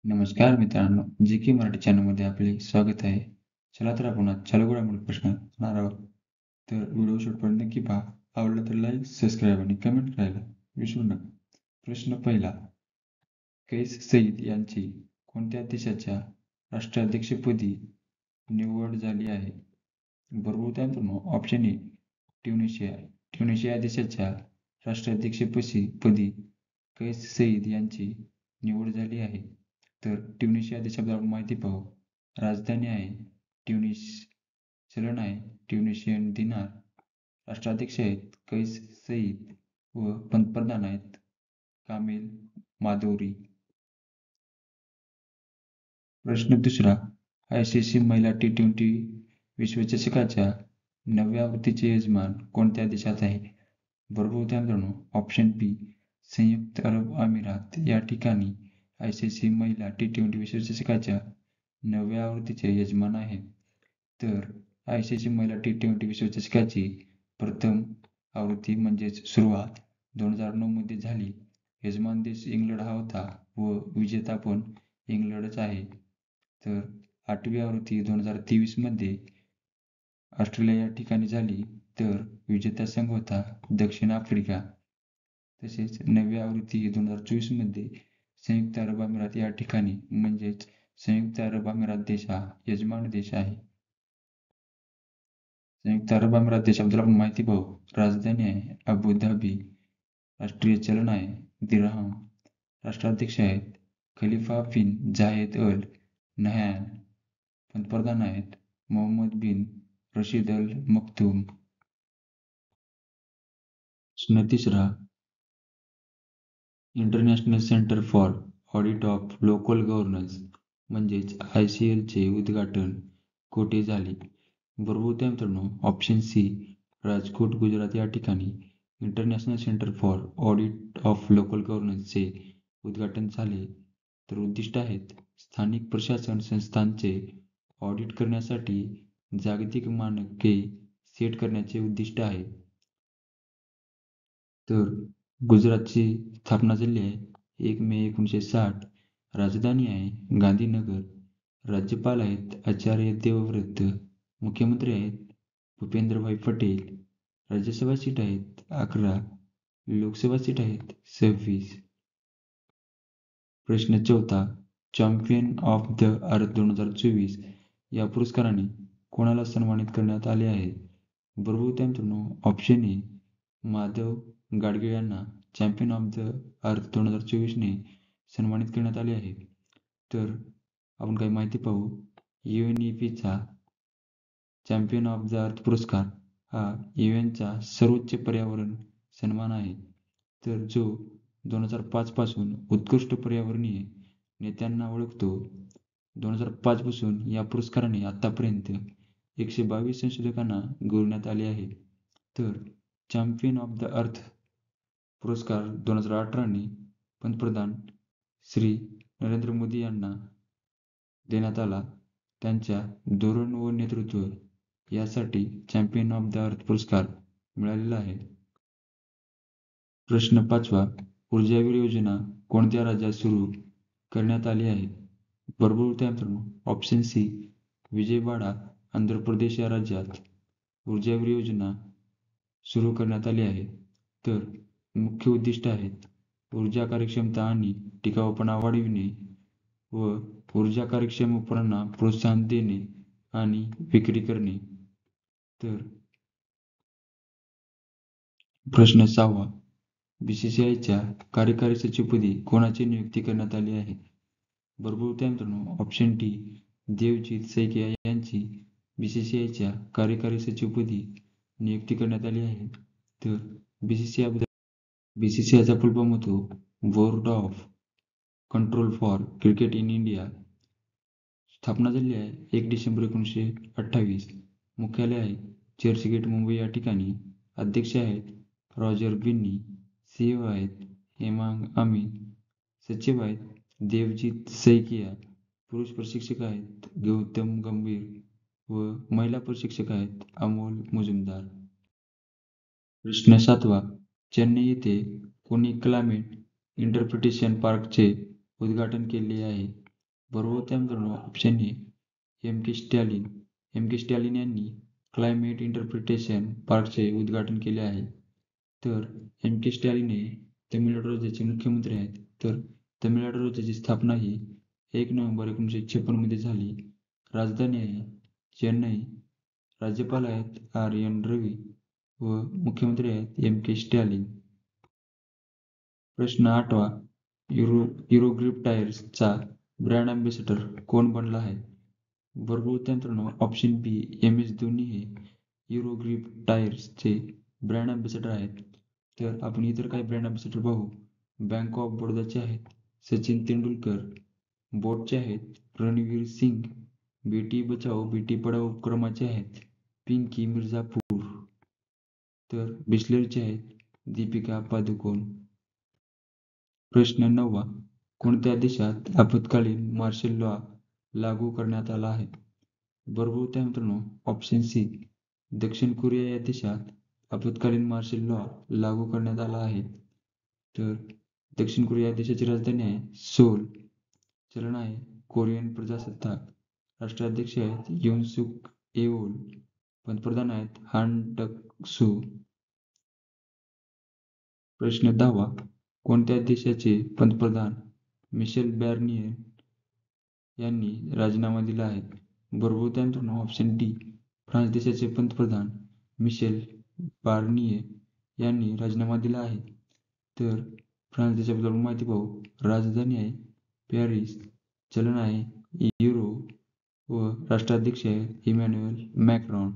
नमस्कार मित्रांनो, जी के मराठी चॅनलमध्ये आपले स्वागत आहे. चला तर आपण आज चालू घडामोडी प्रश्न करणार आहोत. तर व्हिडिओ शेवटपर्यंत नक्की पहा. आवडला तर लाईक, सबस्क्राईब आणि कमेंट करायला विसरू नका. प्रश्न पहिला. कैस सईद यांची कोणत्या देशाच्या राष्ट्राध्यक्षपदी निवड झाली आहे? बरोबर उत्तर मित्रांनो ऑप्शन ए ट्युनिशिया. ट्युनिशिया देशाच्या राष्ट्राध्यक्षपदी कैस सईद यांची निवड झाली आहे. तर ट्युनिशिया देशाबद्दल आपण माहिती पाहू. राजधानी आहे ट्युनिस, चलन आहे ट्युनिशियन दिनार, राष्ट्राध्यक्ष आहेत कैस सईद व पंतप्रधान आहेत कामिल मादौरी. प्रश्न दुसरा. ICC महिला T20 विश्वचषकाच्या 9व्या आवृत्तीचे यजमान कोणत्या देशात आहे? बरोबर उत्तर मित्रांनो ऑप्शन बी संयुक्त अरब अमिरात या ठिकाणी ICC महिला T20 विश्वचषकाच्या 9व्या आवृत्तीचे यजमान आहे. तर ICC महिला T20 विश्वचषकाची प्रथम आवृत्ती म्हणजेच सुरुवात 2009 मध्ये झाली. यजमान देश इंग्लंड हा होता व विजेता पण इंग्लंडच आहे. तर 8वी आवृत्ती 2023 मध्ये ऑस्ट्रेलिया या ठिकाणी झाली. तर विजेता संघ होता दक्षिण आफ्रिका. तसेच 9वी आवृत्ती 2024 मध्ये संयुक्त अरब अमिरात या ठिकाणी म्हणजेच संयुक्त अरब अमिरात देश हा यजमान देश आहे. संयुक्त अरब अमिरात देशाबद्दल आपण माहिती पाहू. राजधानी आहे अबुधाबी, राष्ट्रीय चलन आहे दिरहम, राष्ट्राध्यक्ष आहेत खलिफा बिन झायेद अल नह्यान, पंतप्रधान आहेत मोहम्मद बिन रशीद अल मक्तूम. प्रश्न तिसरा. International centre for audit of local governance म्हणजेच ICL चे उद्घाटन कोठे झाले? बरोबर उत्तर मित्रांनो ऑप्शन सी राजकोट गुजरात या ठिकाणी international centre for audit of local गव्हर्नन्सचे उद्घाटन झाले. तर उद्दिष्ट आहेत स्थानिक प्रशासन संस्थांचे ऑडिट करण्यासाठी जागतिक मानके सेट करण्याचे उद्दिष्ट आहे. तर गुजरातची स्थापना झाली आहे 1 मे 1960. राजधानी आहे गांधीनगर, राज्यपाल आहेत आचार्य देवव्रत, मुख्यमंत्री आहेत भूपेंद्रभाई पटेल, राज्यसभा सीट आहेत 11, लोकसभा सीट आहेत 26. प्रश्न चौथा. चॅम्पियन ऑफ द अर्थ 2024 या पुरस्काराने कोणाला सन्मानित करण्यात आले आहे? बरोबर उत्तर मित्रांनो ऑप्शन ए माधव गाडगीळ यांना चॅम्पियन ऑफ द अर्थ 2024 ने सन्मानित करण्यात आले आहे. तर आपण काही माहिती पाहू. UNEPचा चॅम्पियन ऑफ द अर्थ पुरस्कार हा UN सर्वोच्च पर्यावरण सन्मान आहे. तर जो 2005 पासून उत्कृष्ट पर्यावरणीय नेत्यांना ओळखतो. 2005 पासून या पुरस्काराने आतापर्यंत 122 संशोधकांना गौरवण्यात आले आहे. तर चॅम्पियन ऑफ द अर्थ पुरस्कार 2018 ने पंतप्रधान श्री नरेंद्र मोदी यांना देण्यात आला. त्यांच्या धोरण व नेतृत्व यासाठी चॅम्पियन ऑफ द अर्थ पुरस्कार मिळालेला आहे. प्रश्न पाचवा. ऊर्जावीर योजना कोणत्या राज्यात सुरू करण्यात आली आहे? बरोबर उत्तर मित्रांनो ऑप्शन सी विजयवाडा आंध्र प्रदेश या राज्यात ऊर्जावीर योजना सुरू करण्यात आली आहे. तर मुख्य उद्दिष्ट आहेत ऊर्जा कार्यक्षमता आणि टिकाऊपणा वाढविणे व ऊर्जा कार्यक्षम उपकरणांना प्रोत्साहन देणे आणि विक्री करणे. तर प्रश्न 6वा. BCCIच्या कार्यकारी सचिवपदी कोणाची नियुक्ती करण्यात आली आहे? बरोबर उत्तर मित्रांनो ऑप्शन डी देवजीत सैकिया यांची BCCIच्या कार्यकारी सचिवपदी नियुक्ती करण्यात आली आहे. तर BCCIचा फुल फॉर्म होतो board of control for cricket in India. स्थापना झाली आहे 1 डिसेंबर 1928. मुख्यालय आहे चर्चगेट मुंबई या ठिकाणी. अध्यक्ष आहेत रॉजर बिन्नी, CEO आहेत हेमांग अमीन, सचिव आहेत देवजीत सैकिया, पुरुष प्रशिक्षक आहेत गौतम गंभीर व महिला प्रशिक्षक आहेत अमोल मुजुमदार. प्रश्न 7वा. चेन्नई येथे कोणी क्लायमेट इंटरप्रिटेशन पार्कचे उद्घाटन केले आहे? बरोबर त्या मित्रांनो ऑप्शन ए एम के स्टॅलिन. एम के स्टॅलिन यांनी क्लायमेट इंटरप्रिटेशन पार्कचे उद्घाटन केले आहे. तर एम के स्टॅलिन हे तमिळनाडू राज्याचे मुख्यमंत्री आहेत. तर तमिळनाडू राज्याची स्थापना ही 1 नोव्हेंबर 1956 मध्ये झाली. राजधानी आहे चेन्नई. राज्यपाल आहेत आर एन रवी व मुख्यमंत्री आहेत एम के स्टॅलिन. प्रश्न 8वा युरोग्रिप टायर्सचा ब्रँड अँबॅसेडर कोण बनला आहे? बरोबर उत्तर मित्रांनो ऑप्शन बी एम एस धोनी हे युरोग्रिप टायर्सचे ब्रँड अँबॅसेडर आहेत. तर आपण इतर काही ब्रँड अँबॅसेडर पाहू. बँक ऑफ बडोदाचे आहेत सचिन तेंडुलकर. बोटचे आहेत रणवीर सिंग. बेटी बचाओ बेटी पढाओ उपक्रमाचे आहेत पिंकी मिर्झापूर. तर बिस्लेरीचे आहेत दीपिका पादुकोण. प्रश्न 9वा कोणत्या देशात आपत्कालीन मार्शल लॉ लागू करण्यात आला आहे? बरोबर उत्तर मित्रांनो ऑप्शन सी दक्षिण कोरिया या देशात आपत्कालीन मार्शल लॉ लागू करण्यात आला आहे. तर दक्षिण कोरिया या देशाची राजधानी आहे सोल. चलन आहे कोरियन प्रजासत्ताक. राष्ट्राध्यक्ष आहेत युन सुक येओल. पंतप्रधान आहेत हान डक सू. प्रश्न 10वा कोणत्या देशाचे पंतप्रधान मिशेल बार्निये यांनी राजीनामा दिला आहे? बरोबर उत्तर मित्रांनो ऑप्शन डी फ्रान्स देशाचे पंतप्रधान मिशेल बार्निये यांनी राजीनामा दिला आहे. तर फ्रान्स देशाबद्दल माहिती पाहू. राजधानी आहे पॅरिस. चलन आहे युरो व राष्ट्राध्यक्ष आहे इमॅन्युएल मॅक्रॉन.